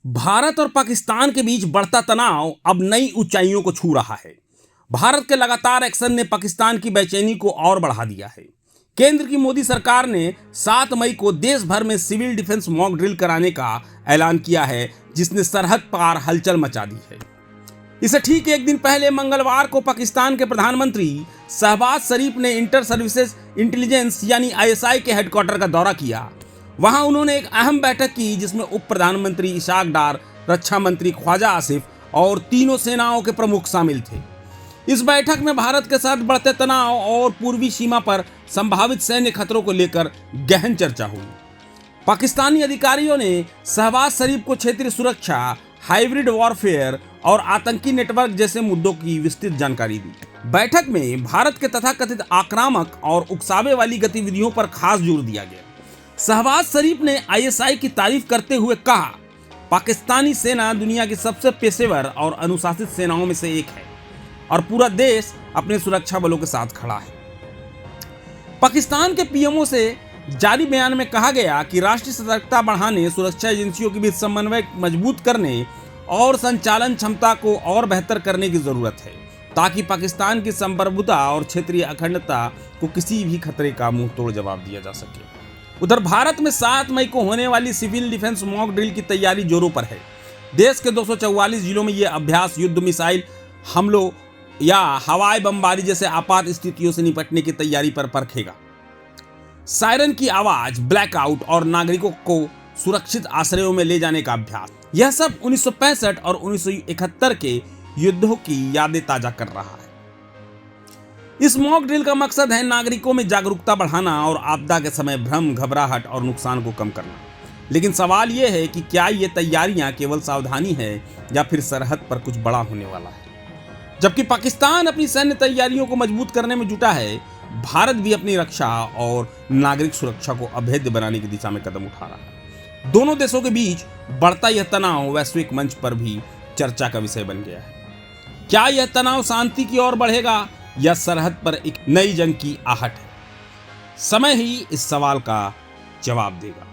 भारत और पाकिस्तान के बीच बढ़ता तनाव अब नई ऊंचाइयों को छू रहा है। भारत के लगातार एक्शन ने पाकिस्तान की बेचैनी को और बढ़ा दिया है। केंद्र की मोदी सरकार ने 7 मई को देश भर में सिविल डिफेंस मॉक ड्रिल कराने का ऐलान किया है, जिसने सरहद पार हलचल मचा दी है। इसे ठीक एक दिन पहले मंगलवार को पाकिस्तान के प्रधानमंत्री शहबाज शरीफ ने इंटर सर्विसेज इंटेलिजेंस यानी आईएसआई के हेडक्वार्टर का दौरा किया। वहां उन्होंने एक अहम बैठक की, जिसमें उप प्रधानमंत्री इशाक डार, रक्षा मंत्री ख्वाजा आसिफ और तीनों सेनाओं के प्रमुख शामिल थे। इस बैठक में भारत के साथ बढ़ते तनाव और पूर्वी सीमा पर संभावित सैन्य खतरों को लेकर गहन चर्चा हुई। पाकिस्तानी अधिकारियों ने शहबाज शरीफ को क्षेत्रीय सुरक्षा, हाइब्रिड वॉरफेयर और आतंकी नेटवर्क जैसे मुद्दों की विस्तृत जानकारी दी। बैठक में भारत के तथाकथित आक्रामक और उकसावे वाली गतिविधियों पर खास जोर दिया गया। शहबाज शरीफ ने आईएसआई की तारीफ करते हुए कहा, पाकिस्तानी सेना दुनिया की सबसे पेशेवर और अनुशासित सेनाओं में से एक है और पूरा देश अपने सुरक्षा बलों के साथ खड़ा है। पाकिस्तान के पीएमओ से जारी बयान में कहा गया कि राष्ट्रीय सतर्कता बढ़ाने, सुरक्षा एजेंसियों के बीच समन्वय मजबूत करने और संचालन क्षमता को और बेहतर करने की जरूरत है, ताकि पाकिस्तान की संप्रभुता और क्षेत्रीय अखंडता को किसी भी खतरे का मुंह तोड़ जवाब दिया जा सके। उधर भारत में 7 मई को होने वाली सिविल डिफेंस मॉक ड्रिल की तैयारी जोरों पर है। देश के 244 जिलों में यह अभ्यास युद्ध मिसाइल हमलों या हवाई बमबारी जैसे आपात स्थितियों से निपटने की तैयारी पर परखेगा। सायरन की आवाज, ब्लैकआउट और नागरिकों को सुरक्षित आश्रयों में ले जाने का अभ्यास, यह सब 1965 और 1971 के युद्धों की यादें ताजा कर रहा है। इस मॉक ड्रिल का मकसद है नागरिकों में जागरूकता बढ़ाना और आपदा के समय भ्रम, घबराहट और नुकसान को कम करना। लेकिन सवाल यह है कि क्या ये तैयारियां केवल सावधानी है या फिर सरहद पर कुछ बड़ा होने वाला है। जबकि पाकिस्तान अपनी सैन्य तैयारियों को मजबूत करने में जुटा है, भारत भी अपनी रक्षा और नागरिक सुरक्षा को अभेद्य बनाने की दिशा में कदम उठा रहा है। दोनों देशों के बीच बढ़ता यह तनाव वैश्विक मंच पर भी चर्चा का विषय बन गया है। क्या यह तनाव शांति की ओर बढ़ेगा या सरहद पर एक नई जंग की आहट है? समय ही इस सवाल का जवाब देगा।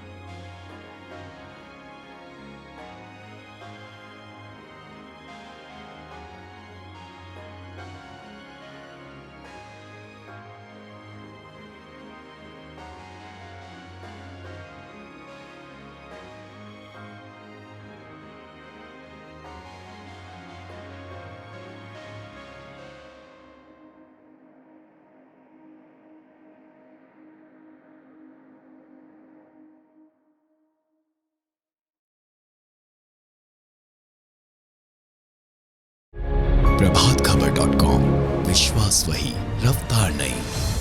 प्रभातखबर.com, विश्वास वही, रफ्तार नहीं।